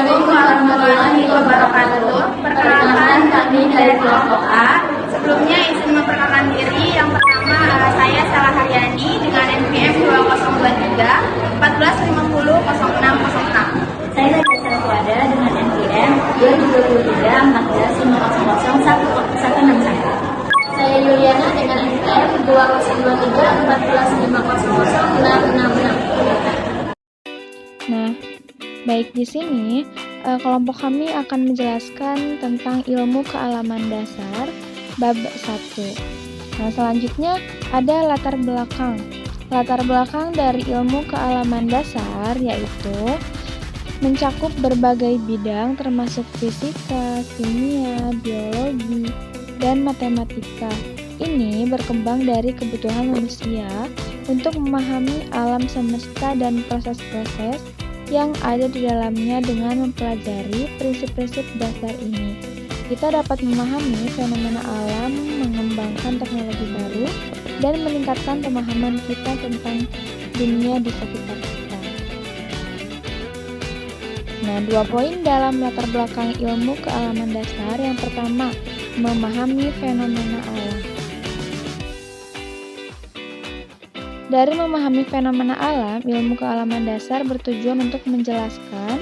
Assalamualaikum warahmatullahi wabarakatuh. Perkenalkan kami dari kelompok A. Sebelumnya izin memperkenalkan diri. Yang pertama saya Salah Haryani dengan NPM 2023 14500606. Saya Raja Sarwada dengan NPM 2023 145001161. Saya Yuliana dengan NPM 2023 145000666. Nah, baik di sini kelompok kami akan menjelaskan tentang ilmu kealaman dasar bab 1. Nah, selanjutnya ada latar belakang. Latar belakang dari ilmu kealaman dasar yaitu mencakup berbagai bidang termasuk fisika, kimia, biologi, dan matematika. Ini berkembang dari kebutuhan manusia untuk memahami alam semesta dan proses-proses yang ada di dalamnya. Dengan mempelajari prinsip-prinsip dasar ini, kita dapat memahami fenomena alam, mengembangkan teknologi baru, dan meningkatkan pemahaman kita tentang dunia di sekitar kita. Nah, 2 poin dalam latar belakang ilmu kealaman dasar. Yang pertama, memahami fenomena alam. Dari memahami fenomena alam, ilmu kealaman dasar bertujuan untuk menjelaskan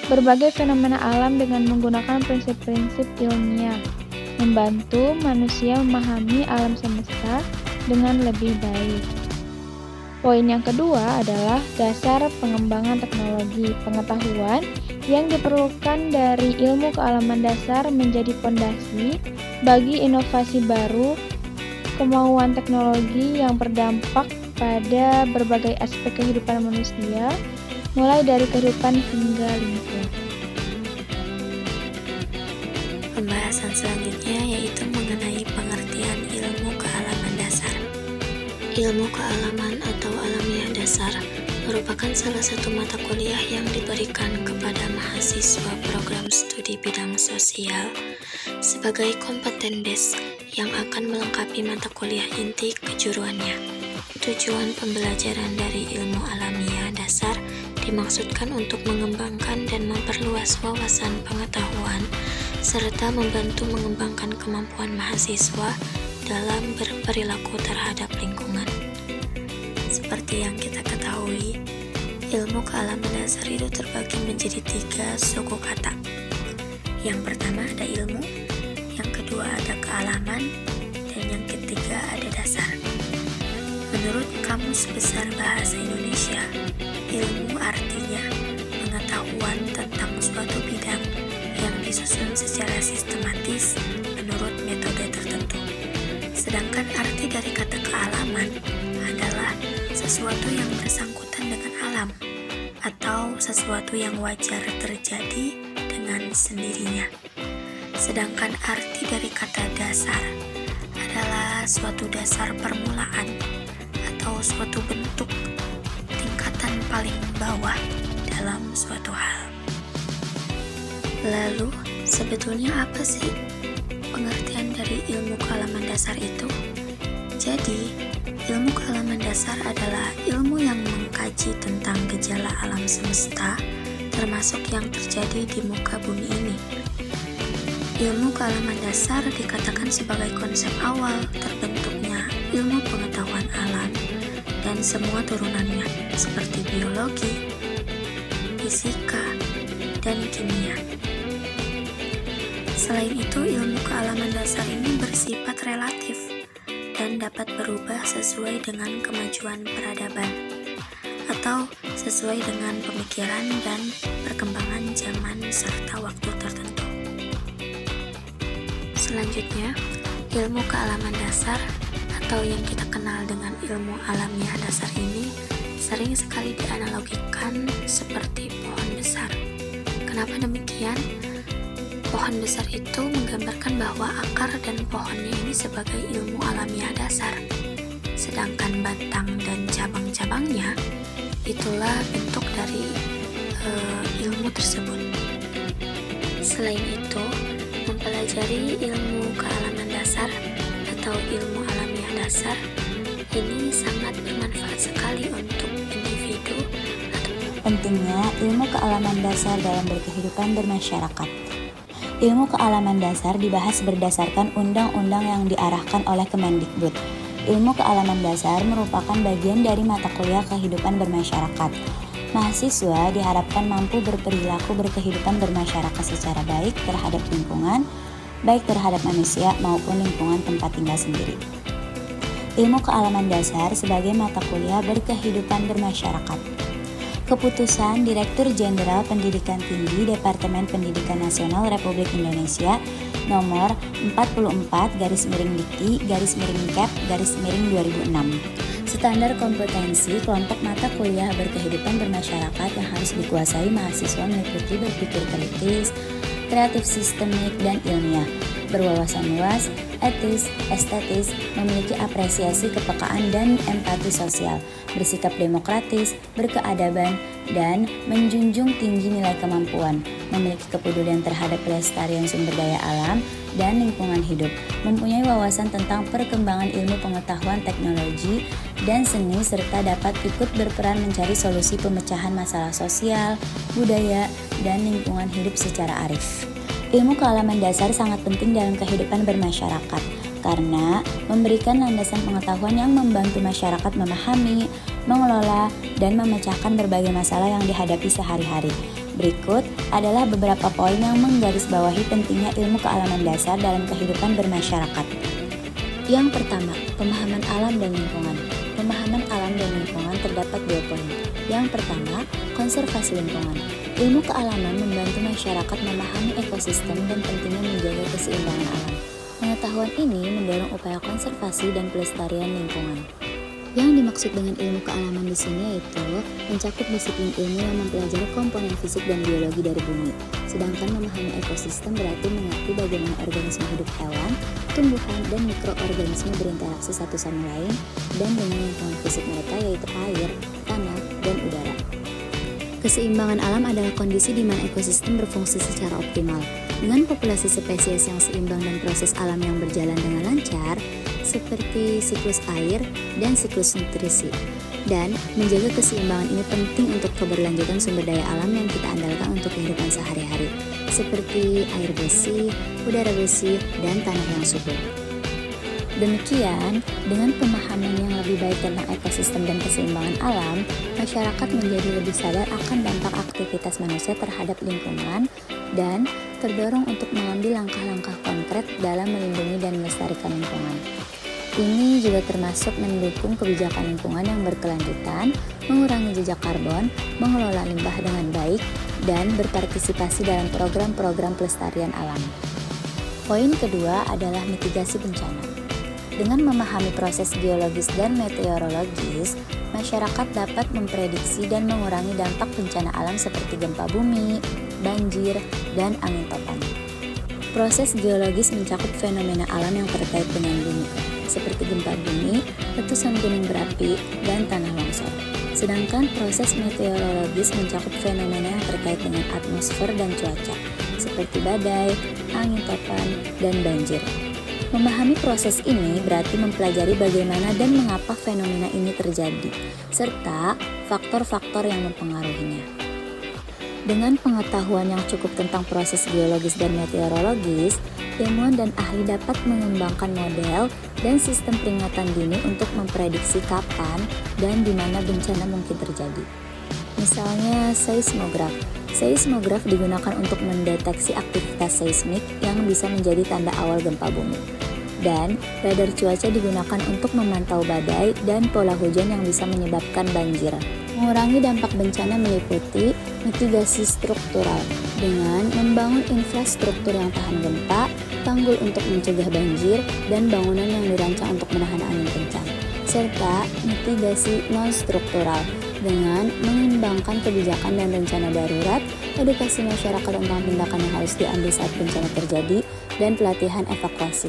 berbagai fenomena alam dengan menggunakan prinsip-prinsip ilmiah, membantu manusia memahami alam semesta dengan lebih baik. Poin yang kedua adalah dasar pengembangan teknologi. Pengetahuan yang diperlukan dari ilmu kealaman dasar menjadi fondasi bagi inovasi baru, kemauan teknologi yang berdampak pada berbagai aspek kehidupan manusia, mulai dari kehidupan hingga lingkungan. Pembahasan selanjutnya yaitu mengenai pengertian ilmu kealaman dasar. Ilmu kealaman atau alamiah dasar merupakan salah satu mata kuliah yang diberikan kepada mahasiswa program studi bidang sosial sebagai kompeten base yang akan melengkapi mata kuliah inti kejuruannya. Tujuan pembelajaran dari ilmu alamiah dasar dimaksudkan untuk mengembangkan dan memperluas wawasan pengetahuan serta membantu mengembangkan kemampuan mahasiswa dalam berperilaku terhadap lingkungan. Seperti yang kita ketahui, ilmu kealaman dasar itu terbagi menjadi 3 suku kata. Yang pertama ada ilmu, yang kedua ada kealaman, dan yang ketiga ada dasar. Menurut Kamus Besar Bahasa Indonesia, ilmu artinya pengetahuan tentang suatu bidang yang disusun secara sistematis menurut metode tertentu. Sedangkan arti dari kata kealaman adalah sesuatu yang bersangkutan dengan alam atau sesuatu yang wajar terjadi dengan sendirinya. Sedangkan arti dari kata dasar adalah suatu dasar permulaan atau suatu bentuk tingkatan paling bawah dalam suatu hal. Lalu, sebetulnya apa sih pengertian dari ilmu kealaman dasar itu? Jadi, ilmu kealaman dasar adalah ilmu yang mengkaji tentang gejala alam semesta, termasuk yang terjadi di muka bumi ini. Ilmu kealaman dasar dikatakan sebagai konsep awal terbentuknya ilmu pengetahuan alam dan semua turunannya seperti biologi, fisika, dan kimia. Selain itu, ilmu kealaman dasar ini bersifat relatif dan dapat berubah sesuai dengan kemajuan peradaban atau sesuai dengan pemikiran dan perkembangan zaman serta waktu tertentu. Selanjutnya, ilmu kealaman dasar atau yang kita kenal dengan ilmu alamiah dasar ini sering sekali dianalogikan seperti pohon besar. Kenapa demikian? Pohon besar itu menggambarkan bahwa akar dan pohonnya ini sebagai ilmu alamiah dasar, sedangkan batang dan cabang-cabangnya itulah bentuk dari ilmu tersebut. Selain itu, mempelajari ilmu kealaman dasar atau ilmu alamiah dasar ini sangat bermanfaat sekali untuk individu atau pentingnya ilmu kealaman dasar dalam berkehidupan bermasyarakat. Ilmu kealaman dasar dibahas berdasarkan undang-undang yang diarahkan oleh Kemendikbud. Ilmu kealaman dasar merupakan bagian dari mata kuliah kehidupan bermasyarakat. Mahasiswa diharapkan mampu berperilaku berkehidupan bermasyarakat secara baik terhadap lingkungan, baik terhadap manusia maupun lingkungan tempat tinggal sendiri. Ilmu kealaman dasar sebagai mata kuliah berkehidupan bermasyarakat. Keputusan Direktur Jenderal Pendidikan Tinggi Departemen Pendidikan Nasional Republik Indonesia nomor 44-Dikti/Kep/2006. Standar kompetensi kelompok mata kuliah berkehidupan bermasyarakat yang harus dikuasai mahasiswa meliputi berpikir kritis, kreatif sistemik dan ilmiah, berwawasan luas, etis, estetis, memiliki apresiasi kepekaan dan empati sosial, bersikap demokratis, berkeadaban, dan menjunjung tinggi nilai kemampuan, memiliki kepedulian terhadap pelestarian sumber daya alam dan lingkungan hidup, mempunyai wawasan tentang perkembangan ilmu pengetahuan teknologi dan seni serta dapat ikut berperan mencari solusi pemecahan masalah sosial, budaya, dan lingkungan hidup secara arif. Ilmu kealaman dasar sangat penting dalam kehidupan bermasyarakat karena memberikan landasan pengetahuan yang membantu masyarakat memahami, mengelola, dan memecahkan berbagai masalah yang dihadapi sehari-hari. Berikut adalah beberapa poin yang menggarisbawahi pentingnya ilmu kealaman dasar dalam kehidupan bermasyarakat. Yang pertama, pemahaman alam dan lingkungan. Pemahaman alam dan lingkungan terdapat 2 poin. Yang pertama, konservasi lingkungan. Ilmu kealaman membantu masyarakat memahami ekosistem dan pentingnya menjaga keseimbangan alam. Pengetahuan ini mendorong upaya konservasi dan pelestarian lingkungan. Yang dimaksud dengan ilmu kealaman di sini yaitu mencakup disiplin ilmu yang mempelajari komponen fisik dan biologi dari bumi. Sedangkan memahami ekosistem berarti mengerti bagaimana organisme hidup hewan, tumbuhan, dan mikroorganisme berinteraksi satu sama lain dan dengan lingkungan fisik mereka yaitu air, tanah, dan udara. Keseimbangan alam adalah kondisi di mana ekosistem berfungsi secara optimal. Dengan populasi spesies yang seimbang dan proses alam yang berjalan dengan lancar, seperti siklus air dan siklus nutrisi. Dan menjaga keseimbangan ini penting untuk keberlanjutan sumber daya alam yang kita andalkan untuk kehidupan sehari-hari, seperti air bersih, udara bersih, dan tanah yang subur. Demikian, dengan pemahaman yang lebih baik tentang ekosistem dan keseimbangan alam, masyarakat menjadi lebih sadar akan dampak aktivitas manusia terhadap lingkungan dan terdorong untuk mengambil langkah-langkah konkret dalam melindungi dan melestarikan lingkungan. Ini juga termasuk mendukung kebijakan lingkungan yang berkelanjutan, mengurangi jejak karbon, mengelola limbah dengan baik, dan berpartisipasi dalam program-program pelestarian alam. Poin kedua adalah mitigasi bencana. Dengan memahami proses geologis dan meteorologis, masyarakat dapat memprediksi dan mengurangi dampak bencana alam seperti gempa bumi, banjir, dan angin topan. Proses geologis mencakup fenomena alam yang terkait dengan bumi, seperti gempa bumi, letusan gunung berapi, dan tanah longsor. Sedangkan proses meteorologis mencakup fenomena yang terkait dengan atmosfer dan cuaca, seperti badai, angin topan, dan banjir. Memahami proses ini berarti mempelajari bagaimana dan mengapa fenomena ini terjadi, serta faktor-faktor yang mempengaruhinya. Dengan pengetahuan yang cukup tentang proses geologis dan meteorologis, ilmuwan dan ahli dapat mengembangkan model dan sistem peringatan dini untuk memprediksi kapan dan di mana bencana mungkin terjadi. Misalnya seismograf. Seismograf digunakan untuk mendeteksi aktivitas seismik yang bisa menjadi tanda awal gempa bumi. Dan radar cuaca digunakan untuk memantau badai dan pola hujan yang bisa menyebabkan banjir. Mengurangi dampak bencana meliputi mitigasi struktural dengan membangun infrastruktur yang tahan gempa, tanggul untuk mencegah banjir, dan bangunan yang dirancang untuk menahan angin kencang. Serta mitigasi non-struktural dengan mengembangkan kebijakan dan rencana darurat, edukasi masyarakat tentang tindakan yang harus diambil saat bencana terjadi, dan pelatihan evakuasi.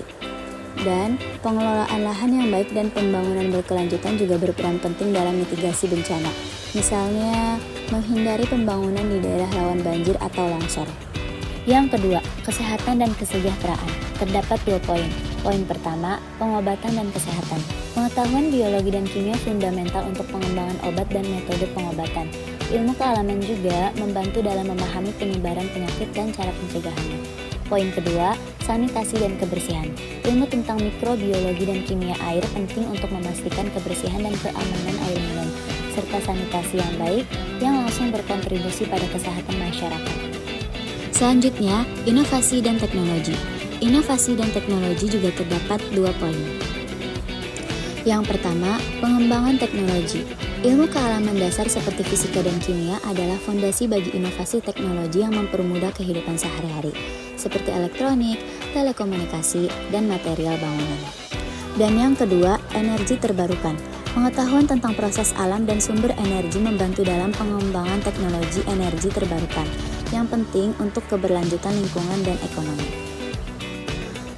Dan pengelolaan lahan yang baik dan pembangunan berkelanjutan juga berperan penting dalam mitigasi bencana. Misalnya, menghindari pembangunan di daerah rawan banjir atau longsor. Yang kedua, kesehatan dan kesejahteraan. Terdapat 2 poin. Poin pertama, pengobatan dan kesehatan. Pengetahuan biologi dan kimia fundamental untuk pengembangan obat dan metode pengobatan. ilmu kealaman juga membantu dalam memahami penyebaran penyakit dan cara pencegahannya. Poin kedua, sanitasi dan kebersihan. Ilmu tentang mikrobiologi dan kimia air penting untuk memastikan kebersihan dan keamanan air minum, serta sanitasi yang baik yang langsung berkontribusi pada kesehatan masyarakat. Selanjutnya, inovasi dan teknologi. Inovasi dan teknologi juga terdapat 2 poin. Yang pertama, pengembangan teknologi. Ilmu kealaman dasar seperti fisika dan kimia adalah fondasi bagi inovasi teknologi yang mempermudah kehidupan sehari-hari, seperti elektronik, telekomunikasi, dan material bangunan. Dan yang kedua, energi terbarukan. Pengetahuan tentang proses alam dan sumber energi membantu dalam pengembangan teknologi energi terbarukan, yang penting untuk keberlanjutan lingkungan dan ekonomi.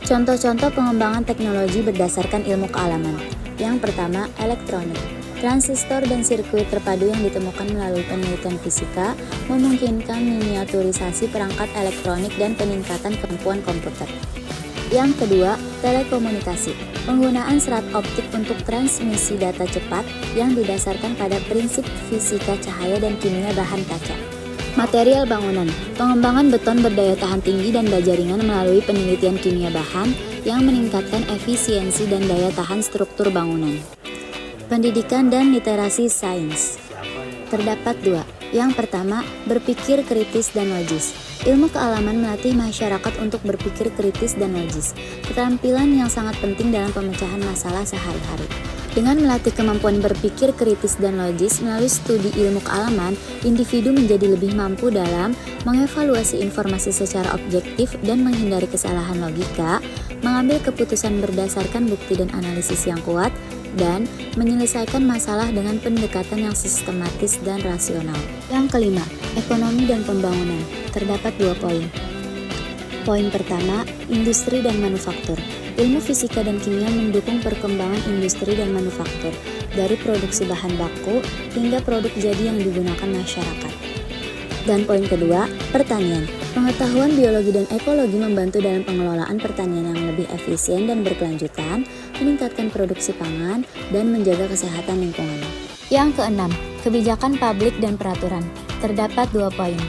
Contoh-contoh pengembangan teknologi berdasarkan ilmu kealaman. Yang pertama, elektronik. Transistor dan sirkuit terpadu yang ditemukan melalui penelitian fisika memungkinkan miniaturisasi perangkat elektronik dan peningkatan kemampuan komputer. Yang kedua, telekomunikasi. Penggunaan serat optik untuk transmisi data cepat yang didasarkan pada prinsip fisika cahaya dan kimia bahan kaca. Material bangunan. Pengembangan beton berdaya tahan tinggi dan baja ringan melalui penelitian kimia bahan yang meningkatkan efisiensi dan daya tahan struktur bangunan. Pendidikan dan literasi sains. Terdapat 2. Yang pertama, berpikir kritis dan logis. Ilmu kealaman melatih masyarakat untuk berpikir kritis dan logis, keterampilan yang sangat penting dalam pemecahan masalah sehari-hari. Dengan melatih kemampuan berpikir kritis dan logis melalui studi ilmu kealaman, individu menjadi lebih mampu dalam mengevaluasi informasi secara objektif dan menghindari kesalahan logika, mengambil keputusan berdasarkan bukti dan analisis yang kuat, dan menyelesaikan masalah dengan pendekatan yang sistematis dan rasional. Yang kelima, ekonomi dan pembangunan. Terdapat 2 poin. Poin pertama, industri dan manufaktur. Ilmu fisika dan kimia mendukung perkembangan industri dan manufaktur, dari produksi bahan baku hingga produk jadi yang digunakan masyarakat. Dan poin kedua, pertanian. Pengetahuan biologi dan ekologi membantu dalam pengelolaan pertanian yang lebih efisien dan berkelanjutan, meningkatkan produksi pangan, dan menjaga kesehatan lingkungan. Yang keenam, kebijakan publik dan peraturan. Terdapat 2 poin.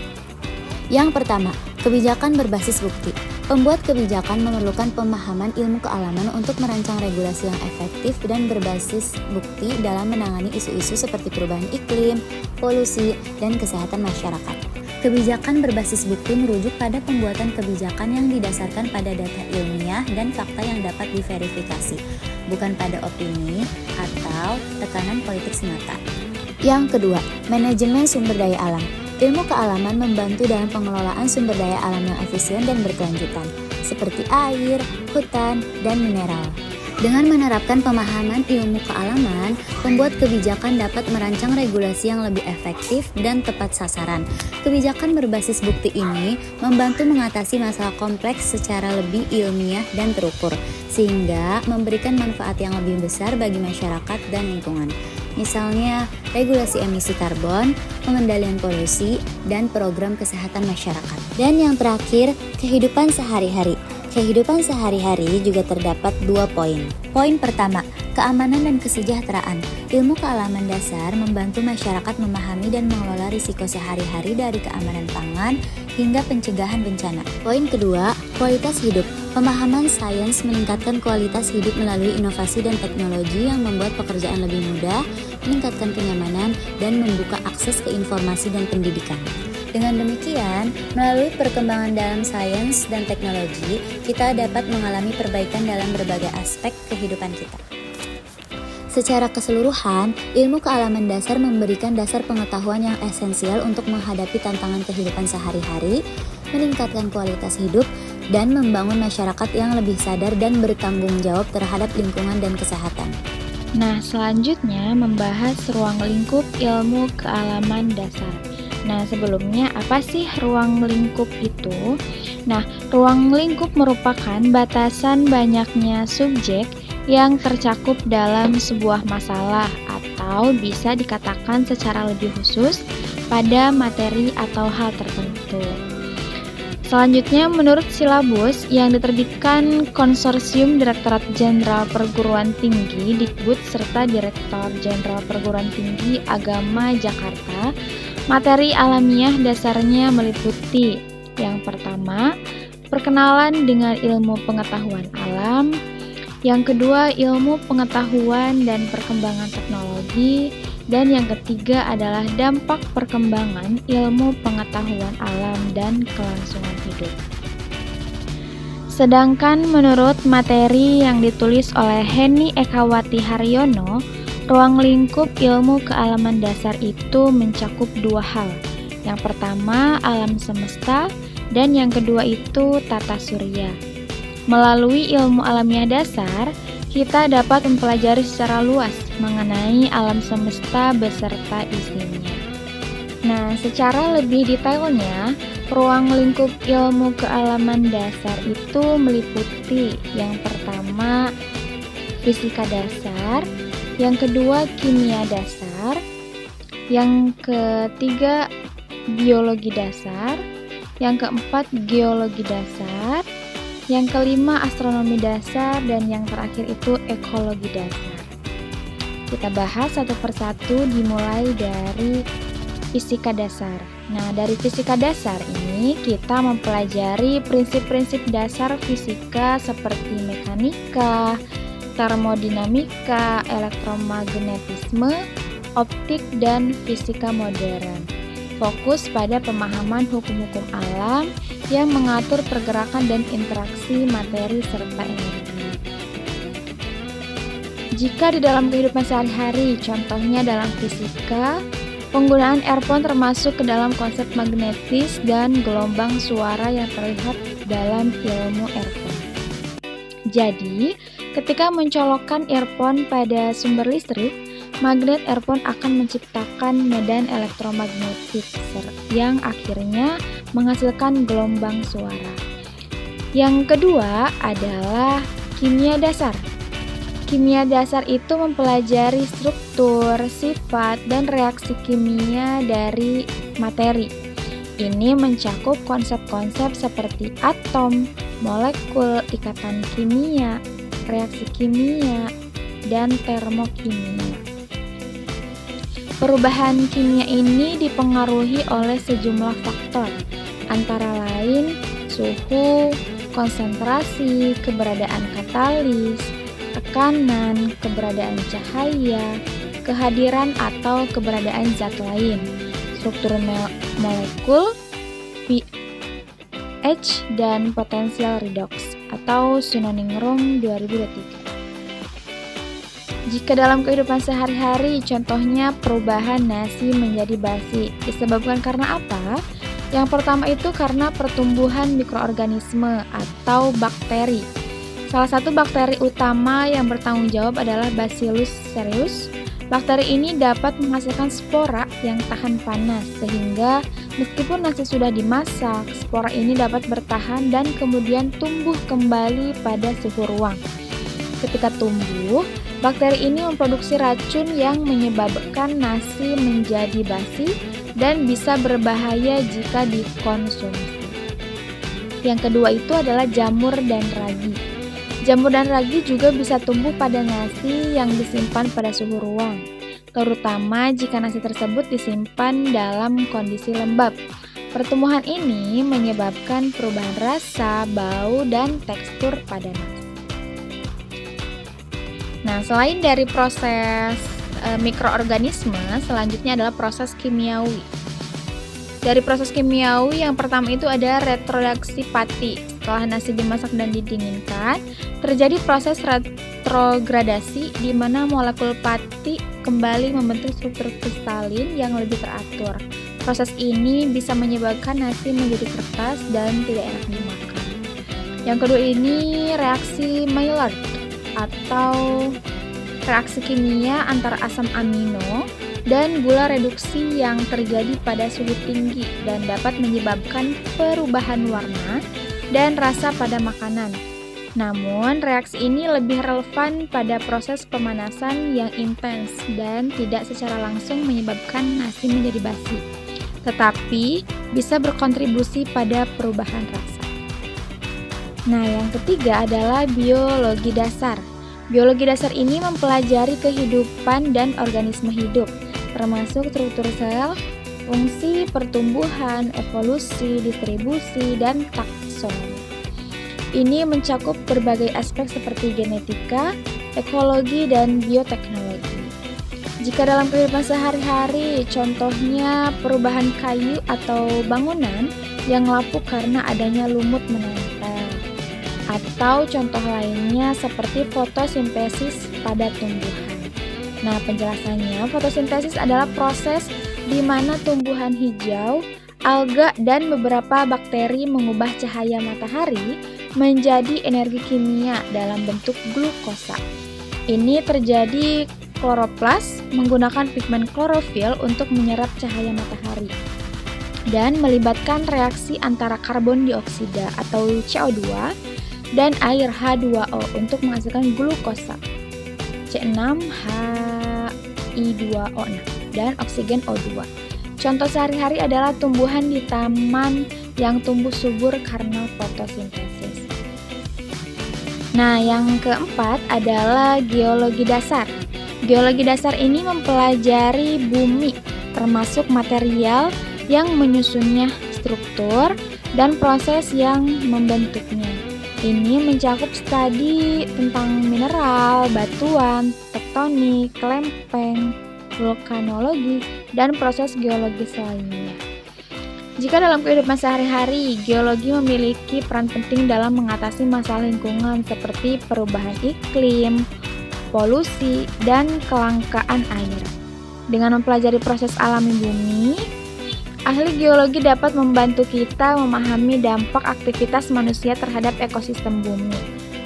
Yang pertama, kebijakan berbasis bukti. Pembuat kebijakan memerlukan pemahaman ilmu kealaman untuk merancang regulasi yang efektif dan berbasis bukti dalam menangani isu-isu seperti perubahan iklim, polusi, dan kesehatan masyarakat. Kebijakan berbasis bukti merujuk pada pembuatan kebijakan yang didasarkan pada data ilmiah dan fakta yang dapat diverifikasi, bukan pada opini atau tekanan politik semata. Yang kedua, manajemen sumber daya alam. Ilmu kealaman membantu dalam pengelolaan sumber daya alam yang efisien dan berkelanjutan, seperti air, hutan, dan mineral. Dengan menerapkan pemahaman ilmu kealaman, pembuat kebijakan dapat merancang regulasi yang lebih efektif dan tepat sasaran. Kebijakan berbasis bukti ini membantu mengatasi masalah kompleks secara lebih ilmiah dan terukur, sehingga memberikan manfaat yang lebih besar bagi masyarakat dan lingkungan. Misalnya, regulasi emisi karbon, pengendalian polusi, dan program kesehatan masyarakat. Dan yang terakhir, kehidupan sehari-hari. Kehidupan sehari-hari juga terdapat 2 poin. Poin pertama, keamanan dan kesejahteraan. Ilmu kealaman dasar membantu masyarakat memahami dan mengelola risiko sehari-hari dari keamanan pangan hingga pencegahan bencana. Poin kedua, kualitas hidup. Pemahaman sains meningkatkan kualitas hidup melalui inovasi dan teknologi yang membuat pekerjaan lebih mudah, meningkatkan kenyamanan, dan membuka akses ke informasi dan pendidikan. Dengan demikian, melalui perkembangan dalam sains dan teknologi, kita dapat mengalami perbaikan dalam berbagai aspek kehidupan kita. Secara keseluruhan, ilmu kealaman dasar memberikan dasar pengetahuan yang esensial untuk menghadapi tantangan kehidupan sehari-hari, meningkatkan kualitas hidup, dan membangun masyarakat yang lebih sadar dan bertanggung jawab terhadap lingkungan dan kesehatan. Nah, selanjutnya membahas ruang lingkup ilmu kealaman dasar. Nah, sebelumnya apa sih ruang lingkup itu? Nah, ruang lingkup merupakan batasan banyaknya subjek yang tercakup dalam sebuah masalah atau bisa dikatakan secara lebih khusus pada materi atau hal tertentu. Selanjutnya, menurut silabus yang diterbitkan Konsorsium Direktorat Jenderal Perguruan Tinggi Dikbud serta Direktor Jenderal Perguruan Tinggi Agama Jakarta, Materi alamiah dasarnya meliputi yang pertama, perkenalan dengan ilmu pengetahuan alam. Yang kedua, ilmu pengetahuan dan perkembangan teknologi. Dan yang ketiga adalah dampak perkembangan ilmu pengetahuan alam dan kelangsungan hidup. Sedangkan menurut materi yang ditulis oleh Henny Ekawati Haryono, ruang lingkup ilmu kealaman dasar itu mencakup dua hal. Yang pertama, alam semesta, dan yang kedua itu tata surya. Melalui ilmu alamiah dasar, kita dapat mempelajari secara luas mengenai alam semesta beserta isinya. Nah, secara lebih detailnya, ruang lingkup ilmu kealaman dasar itu meliputi yang pertama, fisika dasar, yang kedua, kimia dasar, yang ketiga, biologi dasar, yang keempat, geologi dasar, yang kelima, astronomi dasar, dan yang terakhir itu ekologi dasar. Kita bahas satu persatu dimulai dari fisika dasar. Nah, dari fisika dasar ini kita mempelajari prinsip-prinsip dasar fisika seperti mekanika, termodinamika, elektromagnetisme, optik, dan fisika modern. Fokus pada pemahaman hukum-hukum alam yang mengatur pergerakan dan interaksi materi serta energi. Jika di dalam kehidupan sehari-hari, contohnya dalam fisika, penggunaan earphone termasuk ke dalam konsep magnetis dan gelombang suara yang terlihat dalam ilmu earphone. Jadi, ketika mencolokkan earphone pada sumber listrik, magnet earphone akan menciptakan medan elektromagnetik yang akhirnya menghasilkan gelombang suara. Yang kedua adalah kimia dasar. Kimia dasar itu mempelajari struktur, sifat, dan reaksi kimia dari materi. Ini mencakup konsep-konsep seperti atom, molekul, ikatan kimia, reaksi kimia, dan termokimia. Perubahan kimia ini dipengaruhi oleh sejumlah faktor, antara lain suhu, konsentrasi, keberadaan katalis, tekanan, keberadaan cahaya, kehadiran atau keberadaan zat lain, struktur molekul, pH, dan potensial redox atau Sinonim Rom 2023. Jika dalam kehidupan sehari-hari, contohnya perubahan nasi menjadi basi, disebabkan karena apa? Yang pertama itu karena pertumbuhan mikroorganisme atau bakteri. Salah satu bakteri utama yang bertanggung jawab adalah Bacillus cereus. Bakteri ini dapat menghasilkan spora yang tahan panas, sehingga meskipun nasi sudah dimasak, spora ini dapat bertahan dan kemudian tumbuh kembali pada suhu ruang. Ketika tumbuh, bakteri ini memproduksi racun yang menyebabkan nasi menjadi basi dan bisa berbahaya jika dikonsumsi. Yang kedua itu adalah jamur dan ragi. Jamur dan ragi juga bisa tumbuh pada nasi yang disimpan pada suhu ruang, terutama jika nasi tersebut disimpan dalam kondisi lembab. Pertumbuhan ini menyebabkan perubahan rasa, bau, dan tekstur pada nasi. Nah, selain dari proses mikroorganisme, selanjutnya adalah proses kimiawi. Dari proses kimiawi yang pertama itu ada retrodaksi pati. Setelah nasi dimasak dan didinginkan, terjadi proses retrogradasi di mana molekul pati kembali membentuk struktur kristalin yang lebih teratur. Proses ini bisa menyebabkan nasi menjadi kertas dan tidak enak dimakan. Yang kedua ini reaksi Maillard atau reaksi kimia antara asam amino dan gula reduksi yang terjadi pada suhu tinggi dan dapat menyebabkan perubahan warna dan rasa pada makanan. Namun, reaksi ini lebih relevan pada proses pemanasan yang intens dan tidak secara langsung menyebabkan nasi menjadi basi, tetapi bisa berkontribusi pada perubahan rasa. Nah, yang ketiga adalah biologi dasar. Biologi dasar ini mempelajari kehidupan dan organisme hidup, termasuk struktur sel, fungsi, pertumbuhan, evolusi, distribusi, dan taksonomi. Ini mencakup berbagai aspek seperti genetika, ekologi, dan bioteknologi. Jika dalam kehidupan sehari-hari, contohnya perubahan kayu atau bangunan yang lapuk karena adanya lumut menempel, atau contoh lainnya seperti fotosintesis pada tumbuhan. Nah, penjelasannya, fotosintesis adalah proses di mana tumbuhan hijau, alga, dan beberapa bakteri mengubah cahaya matahari menjadi energi kimia dalam bentuk glukosa. Ini terjadi kloroplas menggunakan pigmen klorofil untuk menyerap cahaya matahari dan melibatkan reaksi antara karbon dioksida atau CO2 dan air H2O untuk menghasilkan glukosa C6H2O6 dan oksigen O2. Contoh sehari-hari adalah tumbuhan di taman yang tumbuh subur karena fotosintesis. Nah, yang keempat adalah geologi dasar. Geologi dasar ini mempelajari bumi, termasuk material yang menyusunnya, struktur, dan proses yang membentuknya. Ini mencakup studi tentang mineral, batuan, tektonik, lempeng, vulkanologi, dan proses geologis lainnya. Jika dalam kehidupan sehari-hari, geologi memiliki peran penting dalam mengatasi masalah lingkungan seperti perubahan iklim, polusi, dan kelangkaan air. Dengan mempelajari proses alami bumi, ahli geologi dapat membantu kita memahami dampak aktivitas manusia terhadap ekosistem bumi.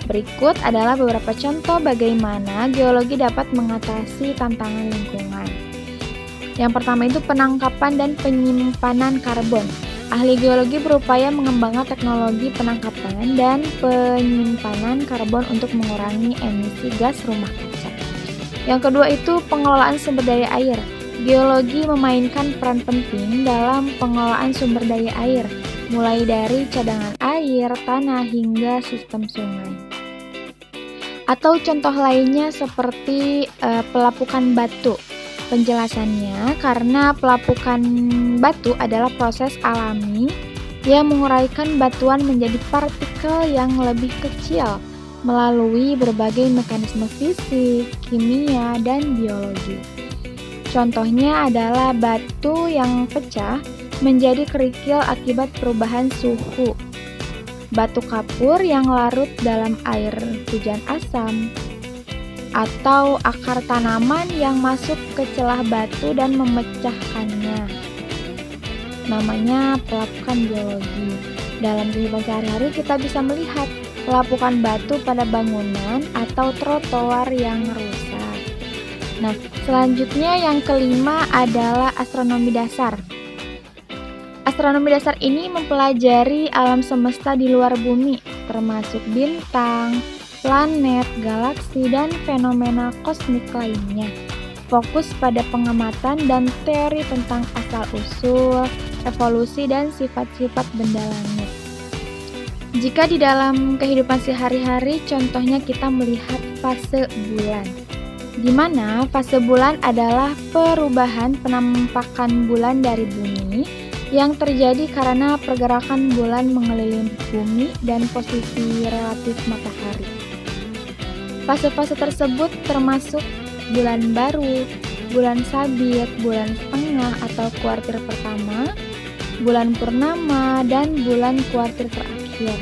Berikut adalah beberapa contoh bagaimana geologi dapat mengatasi tantangan lingkungan. Yang pertama itu penangkapan dan penyimpanan karbon. Ahli geologi berupaya mengembangkan teknologi penangkapan dan penyimpanan karbon untuk mengurangi emisi gas rumah kaca. Yang kedua itu pengelolaan sumber daya air. Geologi memainkan peran penting dalam pengelolaan sumber daya air, mulai dari cadangan air, tanah, hingga sistem sungai. Atau contoh lainnya seperti pelapukan batu. Penjelasannya, karena pelapukan batu adalah proses alami yang menguraikan batuan menjadi partikel yang lebih kecil melalui berbagai mekanisme fisik, kimia, dan biologi. Contohnya adalah batu yang pecah menjadi kerikil akibat perubahan suhu, batu kapur yang larut dalam air hujan asam, atau akar tanaman yang masuk ke celah batu dan memecahkannya. Namanya pelapukan biologi. Dalam kehidupan sehari-hari kita bisa melihat pelapukan batu pada bangunan atau trotoar yang rusak. Nah, selanjutnya yang kelima adalah astronomi dasar. Astronomi dasar ini mempelajari alam semesta di luar bumi, termasuk bintang, planet, galaksi, dan fenomena kosmik lainnya. Fokus pada pengamatan dan teori tentang asal-usul, evolusi, dan sifat-sifat benda langit. Jika di dalam kehidupan sehari-hari, contohnya kita melihat fase bulan, di mana fase bulan adalah perubahan penampakan bulan dari bumi yang terjadi karena pergerakan bulan mengelilingi bumi dan posisi relatif matahari. Fase-fase tersebut termasuk bulan baru, bulan sabit, bulan setengah atau kuartir pertama, bulan purnama, dan bulan kuartir terakhir.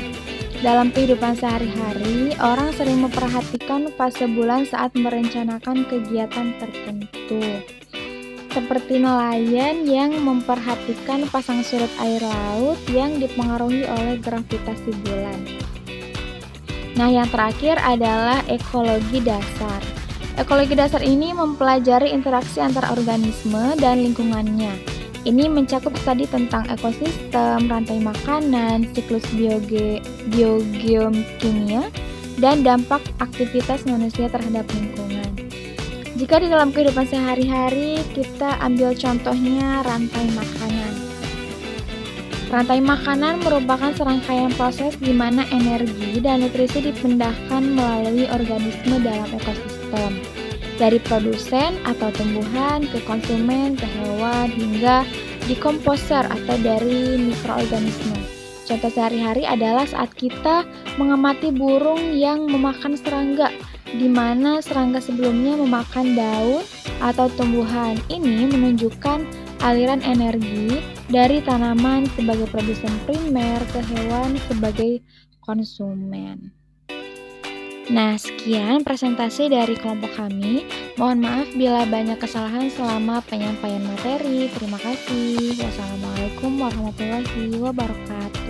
Dalam kehidupan sehari-hari, orang sering memperhatikan fase bulan saat merencanakan kegiatan tertentu. Seperti nelayan yang memperhatikan pasang surut air laut yang dipengaruhi oleh gravitasi bulan. Nah, yang terakhir adalah ekologi dasar. Ekologi dasar ini mempelajari interaksi antar organisme dan lingkungannya. Ini mencakup studi tentang ekosistem, rantai makanan, siklus biogeokimia, dan dampak aktivitas manusia terhadap lingkungan. Jika di dalam kehidupan sehari-hari kita ambil contohnya rantai makanan. Rantai makanan merupakan serangkaian proses di mana energi dan nutrisi dipindahkan melalui organisme dalam ekosistem, dari produsen atau tumbuhan ke konsumen ke hewan hingga dekomposer atau dari mikroorganisme. Contoh sehari-hari adalah saat kita mengamati burung yang memakan serangga, di mana serangga sebelumnya memakan daun atau tumbuhan. Ini menunjukkan aliran energi dari tanaman sebagai produsen primer ke hewan sebagai konsumen. Nah, sekian presentasi dari kelompok kami. Mohon maaf bila banyak kesalahan selama penyampaian materi. Terima kasih. Wassalamualaikum warahmatullahi wabarakatuh.